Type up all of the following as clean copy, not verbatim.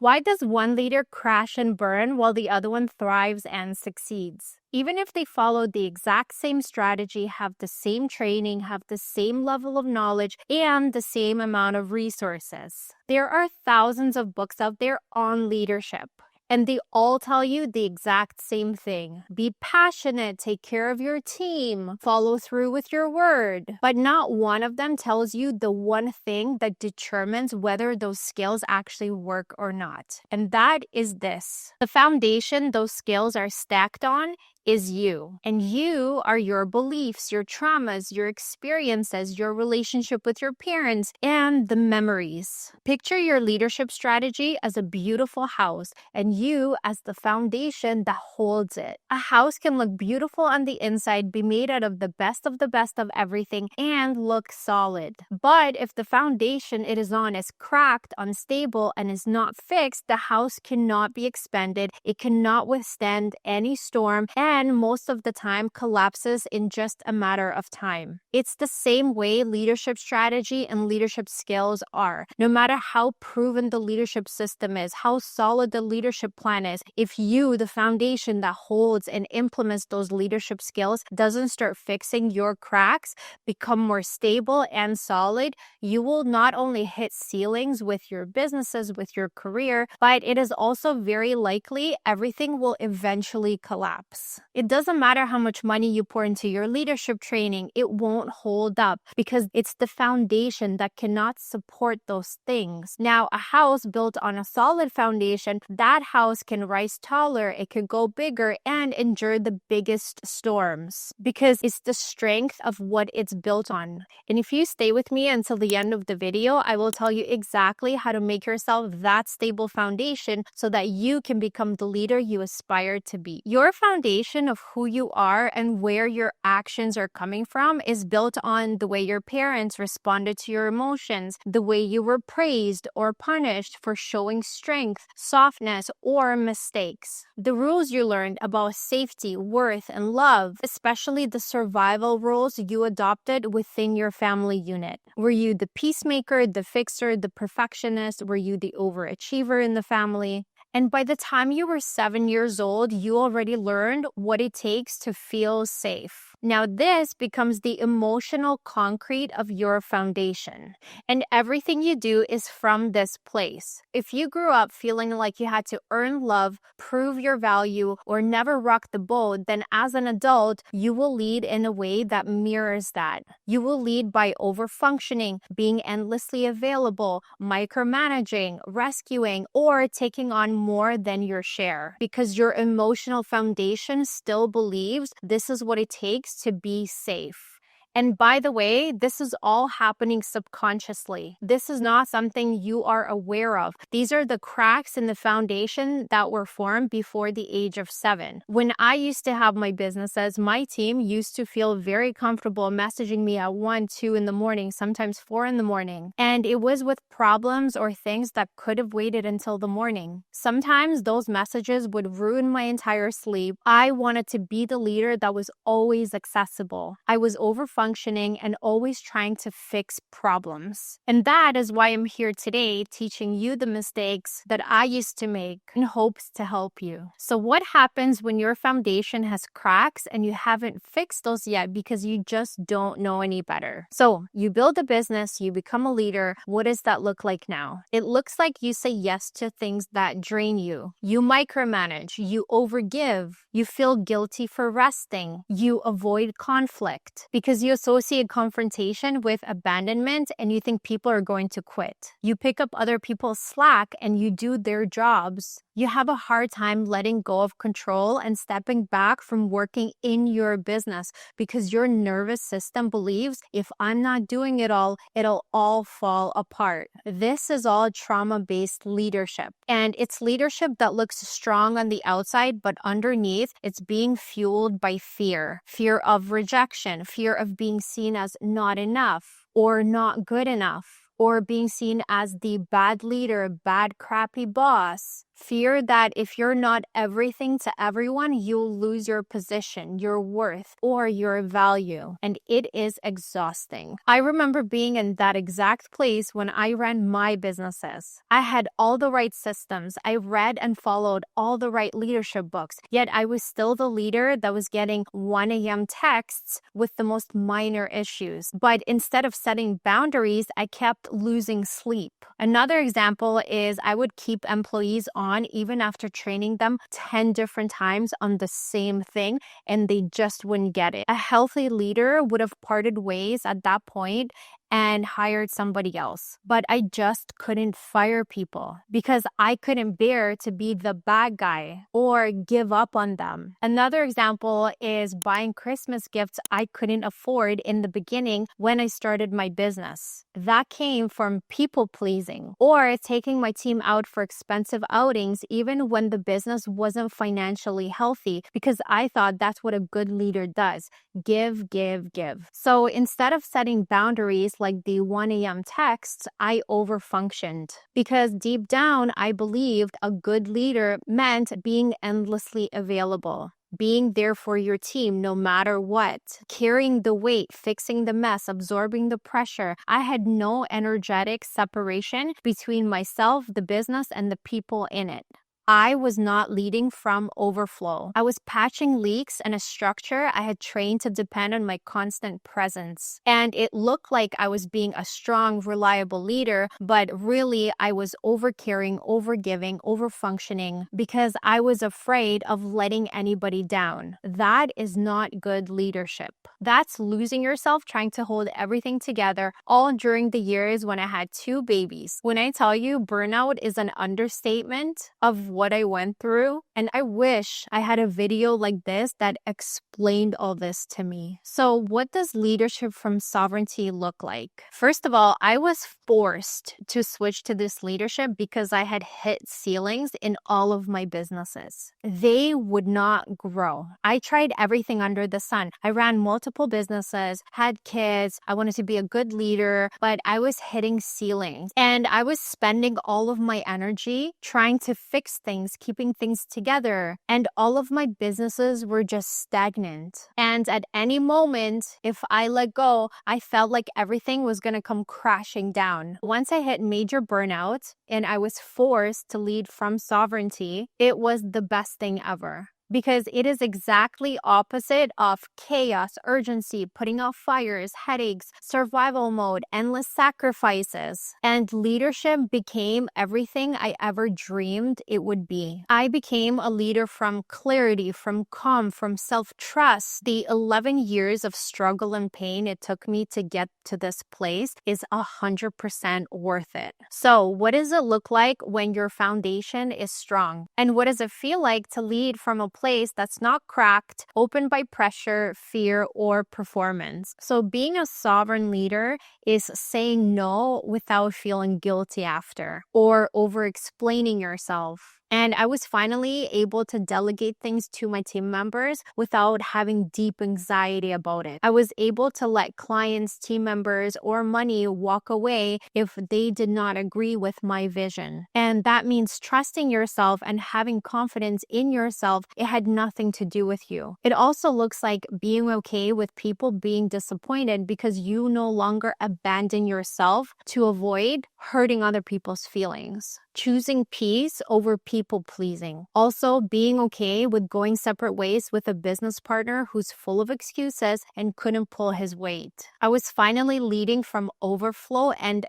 Why does one leader crash and burn while the other one thrives and succeeds? Even if they follow the exact same strategy, have the same training, have the same level of knowledge, and the same amount of resources. There are thousands of books out there on leadership. And they all tell you the exact same thing. Be passionate, take care of your team, follow through with your word. But not one of them tells you the one thing that determines whether those skills actually work or not. And that is this. The foundation those skills are stacked on is you. And you are your beliefs, your traumas, your experiences, your relationship with your parents, and the memories. Picture your leadership strategy as a beautiful house and you as the foundation that holds it. A house can look beautiful on the inside, be made out of the best of everything, and look solid. But if the foundation it is on is cracked, unstable, and is not fixed, the house cannot be expanded. It cannot withstand any storm, and most of the time collapses in just a matter of time. It's the same way leadership strategy and leadership skills are. No matter how proven the leadership system is, how solid the leadership plan is, if you, the foundation that holds and implements those leadership skills, doesn't start fixing your cracks, become more stable and solid, you will not only hit ceilings with your businesses, with your career, but it is also very likely everything will eventually collapse. It doesn't matter how much money you pour into your leadership training, it won't hold up because it's the foundation that cannot support those things. Now, a house built on a solid foundation, that house can rise taller, it can go bigger, and endure the biggest storms because it's the strength of what it's built on. And if you stay with me until the end of the video, I will tell you exactly how to make yourself that stable foundation so that you can become the leader you aspire to be. Your foundation of who you are and where your actions are coming from is built on the way your parents responded to your emotions, the way you were praised or punished for showing strength, softness, or mistakes. The rules you learned about safety, worth, and love, especially the survival rules you adopted within your family unit. Were you the peacemaker, the fixer, the perfectionist? Were you the overachiever in the family? And by the time you were 7 years old, you already learned what it takes to feel safe. Now this becomes the emotional concrete of your foundation. And everything you do is from this place. If you grew up feeling like you had to earn love, prove your value, or never rock the boat, then as an adult, you will lead in a way that mirrors that. You will lead by overfunctioning, being endlessly available, micromanaging, rescuing, or taking on more than your share. Because your emotional foundation still believes this is what it takes to be safe. And by the way, this is all happening subconsciously. This is not something you are aware of. These are the cracks in the foundation that were formed before the age of 7. When I used to have my businesses, my team used to feel very comfortable messaging me at 1, 2 in the morning, sometimes 4 in the morning. And it was with problems or things that could have waited until the morning. Sometimes those messages would ruin my entire sleep. I wanted to be the leader that was always accessible. I was overfunctioning and always trying to fix problems. And that is why I'm here today teaching you the mistakes that I used to make in hopes to help you. So what happens when your foundation has cracks and you haven't fixed those yet because you just don't know any better? So you build a business, you become a leader. What does that look like now? It looks like you say yes to things that drain you. You micromanage, you overgive, you feel guilty for resting, you avoid conflict because you associate confrontation with abandonment and you think people are going to quit. You pick up other people's slack and you do their jobs. You have a hard time letting go of control and stepping back from working in your business because your nervous system believes if I'm not doing it all, it'll all fall apart. This is all trauma-based leadership. And it's leadership that looks strong on the outside, but underneath, it's being fueled by fear. Fear of rejection, fear of being seen as not enough or not good enough, or being seen as the bad leader, bad, crappy boss. Fear that if you're not everything to everyone, you'll lose your position, your worth, or your value. And it is exhausting. I remember being in that exact place when I ran my businesses. I had all the right systems. I read and followed all the right leadership books. Yet I was still the leader that was getting 1 a.m. texts with the most minor issues. But instead of setting boundaries, I kept losing sleep. Another example is I would keep employees on even after training them 10 different times on the same thing, and they just wouldn't get it. A healthy leader would have parted ways at that point and hired somebody else. But I just couldn't fire people because I couldn't bear to be the bad guy or give up on them. Another example is buying Christmas gifts I couldn't afford in the beginning when I started my business. That came from people pleasing, or taking my team out for expensive outings even when the business wasn't financially healthy, because I thought that's what a good leader does. Give, give, give. So instead of setting boundaries like the 1 a.m. texts, I overfunctioned because deep down, I believed a good leader meant being endlessly available. Being there for your team no matter what, carrying the weight, fixing the mess, absorbing the pressure. I had no energetic separation between myself, the business, and the people in it. I was not leading from overflow. I was patching leaks in a structure I had trained to depend on my constant presence. And it looked like I was being a strong, reliable leader, but really I was overcaring, overgiving, overfunctioning because I was afraid of letting anybody down. That is not good leadership. That's losing yourself trying to hold everything together, all during the years when I had 2 babies. When I tell you burnout is an understatement of what I went through, and I wish I had a video like this that explained all this to me. So what does leadership from sovereignty look like? First of all, I was forced to switch to this leadership because I had hit ceilings in all of my businesses. They would not grow. I tried everything under the sun. I ran multiple businesses, had kids, I wanted to be a good leader, but I was hitting ceilings. And I was spending all of my energy trying to fix things, keeping things together, and all of my businesses were just stagnant. And at any moment, if I let go, I felt like everything was going to come crashing down. Once I hit major burnout and I was forced to lead from sovereignty, it was the best thing ever. Because it is exactly opposite of chaos, urgency, putting out fires, headaches, survival mode, endless sacrifices. And leadership became everything I ever dreamed it would be. I became a leader from clarity, from calm, from self-trust. The 11 years of struggle and pain it took me to get to this place is 100% worth it. So what does it look like when your foundation is strong? And what does it feel like to lead from a place that's not cracked, open by pressure, fear, or performance? So being a sovereign leader is saying no without feeling guilty after, or over-explaining yourself. And I was finally able to delegate things to my team members without having deep anxiety about it. I was able to let clients, team members, or money walk away if they did not agree with my vision. And that means trusting yourself and having confidence in yourself. It had nothing to do with you. It also looks like being okay with people being disappointed because you no longer abandon yourself to avoid hurting other people's feelings. Choosing peace over people pleasing. Also, being okay with going separate ways with a business partner who's full of excuses and couldn't pull his weight. I was finally leading from overflow and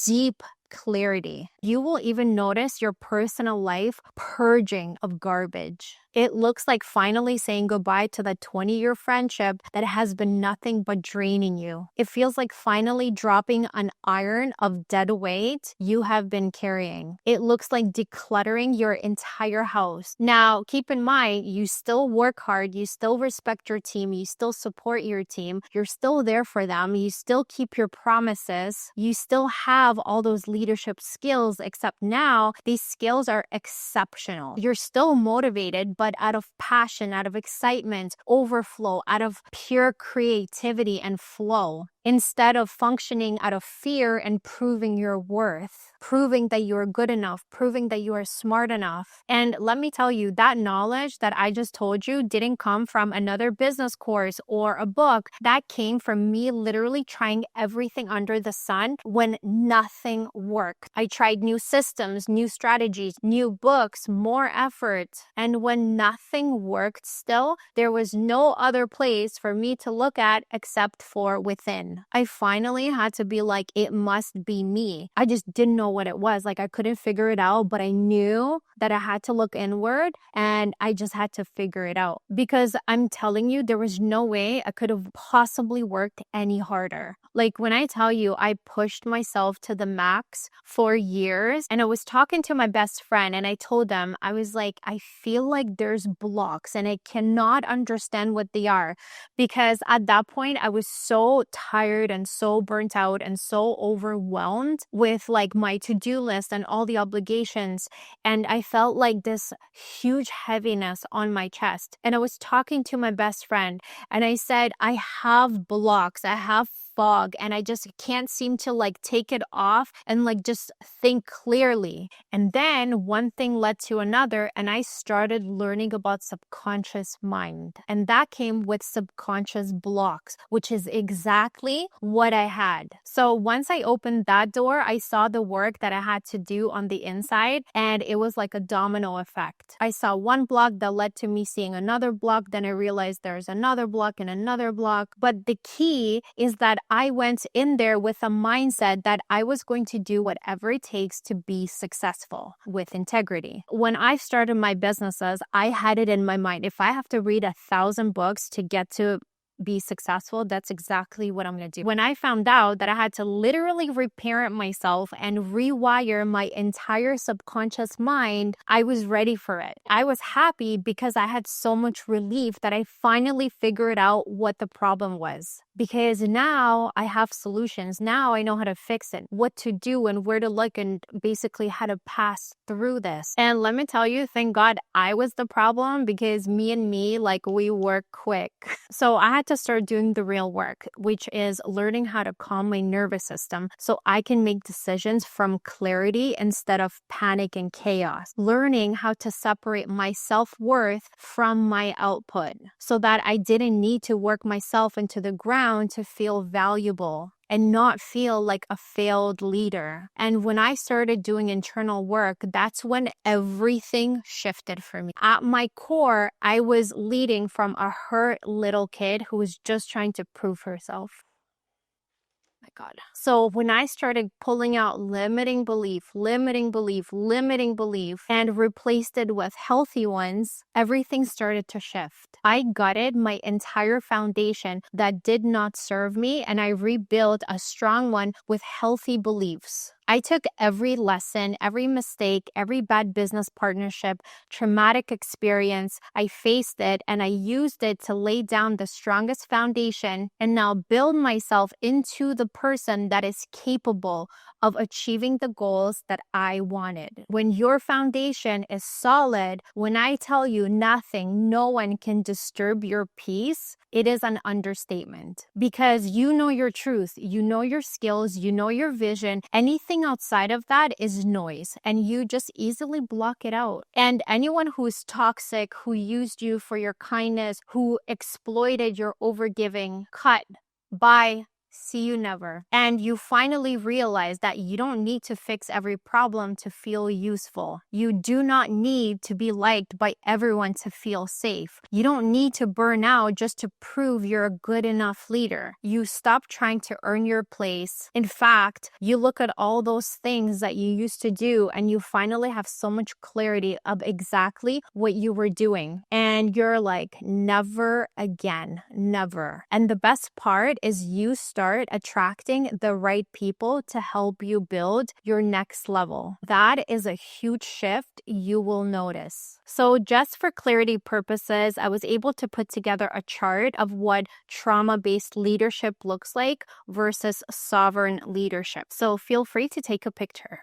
deep clarity. You will even notice your personal life purging of garbage. It looks like finally saying goodbye to that 20-year friendship that has been nothing but draining you. It feels like finally dropping an iron of dead weight you have been carrying. It looks like decluttering your entire house. Now, keep in mind, you still work hard, you still respect your team, you still support your team, you're still there for them, you still keep your promises, you still have all those leadership skills, except now these skills are exceptional. You're still motivated, but out of passion, out of excitement, overflow, out of pure creativity and flow, instead of functioning out of fear and proving your worth. proving that you're good enough, proving that you are smart enough. And let me tell you, that knowledge that I just told you didn't come from another business course or a book. That came from me literally trying everything under the sun when nothing worked. I tried new systems, new strategies, new books, more effort. And when nothing worked still, there was no other place for me to look at except for within. I finally had to be like, it must be me. I just didn't know what it was. Like I couldn't figure it out, but I knew that I had to look inward and I just had to figure it out. Because I'm telling you, there was no way I could have possibly worked any harder. Like when I tell you, I pushed myself to the max for years, and I was talking to my best friend and I told them, I was like, I feel like there's blocks and I cannot understand what they are. Because at that point, I was so tired and so burnt out and so overwhelmed with like my to-do list and all the obligations. And I felt like this huge heaviness on my chest. And I was talking to my best friend and I said, I have blocks, I have fog, and I just can't seem to like take it off and like just think clearly. And then one thing led to another, and I started learning about subconscious mind. And that came with subconscious blocks, which is exactly what I had. So once I opened that door, I saw the work that I had to do on the inside, and it was like a domino effect. I saw one block that led to me seeing another block. Then I realized there's another block and another block. But the key is that I went in there with a mindset that I was going to do whatever it takes to be successful with integrity. When I started my businesses, I had it in my mind. If I have to read 1,000 books to get to be successful, that's exactly what I'm going to do. When I found out that I had to literally reparent myself and rewire my entire subconscious mind, I was ready for it. I was happy because I had so much relief that I finally figured out what the problem was. Because now I have solutions. Now I know how to fix it, what to do and where to look, and basically how to pass through this. And let me tell you, thank God I was the problem, because me, like we work quick. So I had to start doing the real work, which is learning how to calm my nervous system so I can make decisions from clarity instead of panic and chaos. Learning how to separate my self-worth from my output so that I didn't need to work myself into the ground to feel valuable and not feel like a failed leader. And when I started doing internal work, that's when everything shifted for me. At my core, I was leading from a hurt little kid who was just trying to prove herself. My God. So when I started pulling out limiting belief, and replaced it with healthy ones, everything started to shift. I gutted my entire foundation that did not serve me, and I rebuilt a strong one with healthy beliefs. I took every lesson, every mistake, every bad business partnership, traumatic experience, I faced it, and I used it to lay down the strongest foundation and now build myself into the person that is capable of achieving the goals that I wanted. When your foundation is solid, when I tell you nothing, no one can disturb your peace, it is an understatement, because you know your truth, you know your skills, you know your vision. Anything outside of that is noise, and you just easily block it out. And anyone who is toxic, who used you for your kindness, who exploited your overgiving, cut, bye. See you never. And you finally realize that you don't need to fix every problem to feel useful. You do not need to be liked by everyone to feel safe. You don't need to burn out just to prove you're a good enough leader. You stop trying to earn your place. In fact, you look at all those things that you used to do and you finally have so much clarity of exactly what you were doing. And you're like, never again, never. And the best part is you start attracting the right people to help you build your next level. That is a huge shift you will notice. So just for clarity purposes, I was able to put together a chart of what trauma-based leadership looks like versus sovereign leadership. So feel free to take a picture.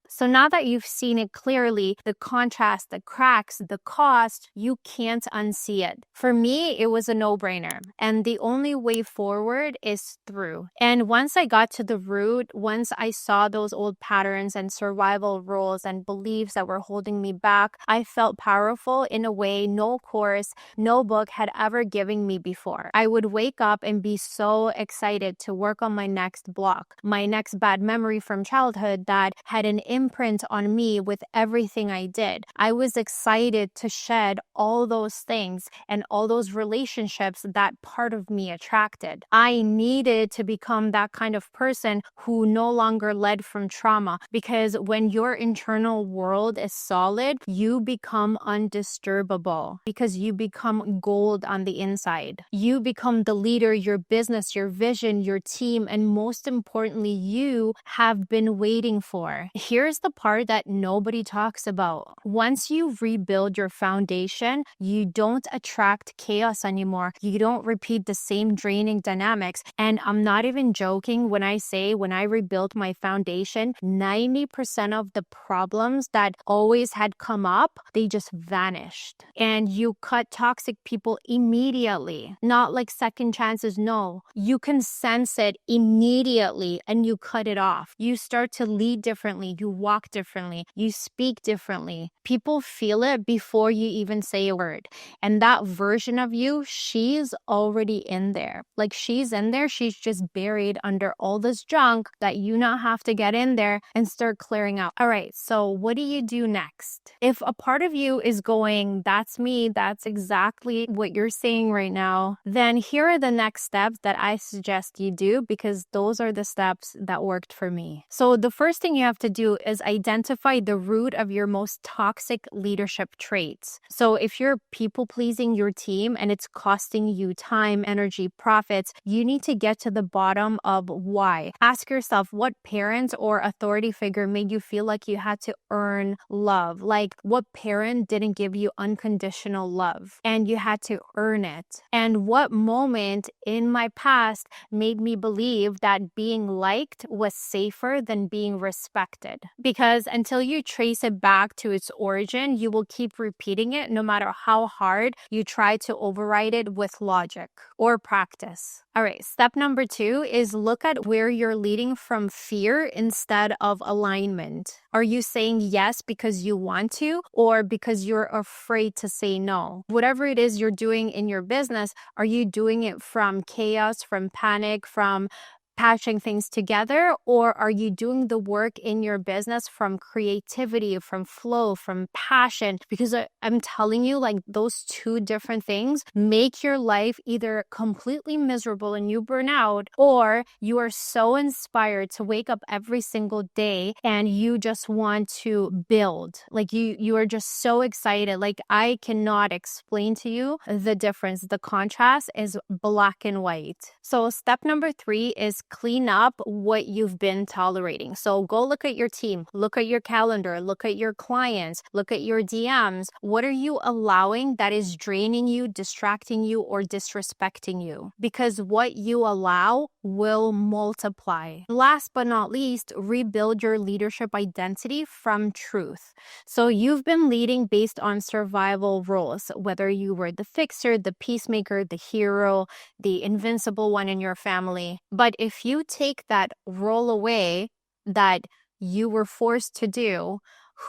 So now that you've seen it clearly, the contrast, the cracks, the cost, you can't unsee it. For me, it was a no-brainer. And the only way forward is through. And once I got to the root, once I saw those old patterns and survival roles and beliefs that were holding me back, I felt powerful in a way no course, no book had ever given me before. I would wake up and be so excited to work on my next block, my next bad memory from childhood that had an imprint on me with everything I did. I was excited to shed all those things and all those relationships that part of me attracted. I needed to become that kind of person who no longer led from trauma, because when your internal world is solid, you become undisturbable because you become gold on the inside. You become the leader your business, your vision, your team, and most importantly, you have been waiting for. Here's the part that nobody talks about. Once you rebuild your foundation, you don't attract chaos anymore. You don't repeat the same draining dynamics. And I'm not even joking when I say when I rebuilt my foundation, 90% of the problems that always had come up, they just vanished. And you cut toxic people immediately, not like second chances. No, you can sense it immediately and you cut it off. You start to lead differently. You walk differently. You speak differently. People feel it before you even say a word. And that version of you, she's already in there. Like she's in there. She's just buried under all this junk that you now have to get in there and start clearing out. All right. So what do you do next? If a part of you is going, that's me, that's exactly what you're saying right now, then here are the next steps that I suggest you do, because those are the steps that worked for me. So the first thing you have to do is identify the root of your most toxic leadership traits. So if you're people pleasing your team and it's costing you time, energy, profits, you need to get to the bottom of why. Ask yourself, what parent or authority figure made you feel like you had to earn love? Like what parent didn't give you unconditional love and you had to earn it? And what moment in my past made me believe that being liked was safer than being respected? Because until you trace it back to its origin, you will keep repeating it no matter how hard you try to override it with logic or practice. All right, step number 2 is look at where you're leading from fear instead of alignment. Are you saying yes because you want to, or because you're afraid to say no? Whatever it is you're doing in your business, are you doing it from chaos, from panic, from patching things together, or are you doing the work in your business from creativity, from flow, from passion? Because I'm telling you, like, those two different things make your life either completely miserable and you burn out, or you are so inspired to wake up every single day and you just want to build. Like you are just so excited. Like, I cannot explain to you the difference. The contrast is black and white. So step number 3 is clean up what you've been tolerating. So go look at your team, look at your calendar, look at your clients, look at your DMs. What are you allowing that is draining you, distracting you, or disrespecting you? Because what you allow will multiply. Last but not least, rebuild your leadership identity from truth. So you've been leading based on survival roles, whether you were the fixer, the peacemaker, the hero, the invincible one in your family. But if you take that role away that you were forced to do,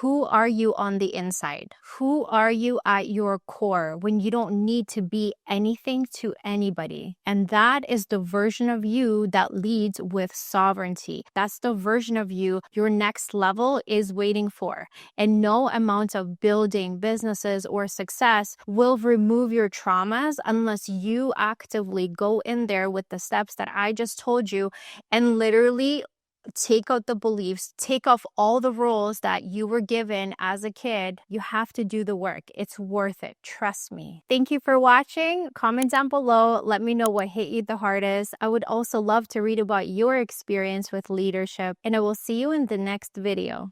who are you on the inside? Who are you at your core when you don't need to be anything to anybody? And that is the version of you that leads with sovereignty. That's the version of you your next level is waiting for. And no amount of building businesses or success will remove your traumas unless you actively go in there with the steps that I just told you and literally take out the beliefs, take off all the roles that you were given as a kid. You have to do the work. It's worth it. Trust me. Thank you for watching. Comment down below. Let me know what hit you the hardest. I would also love to read about your experience with leadership, and I will see you in the next video.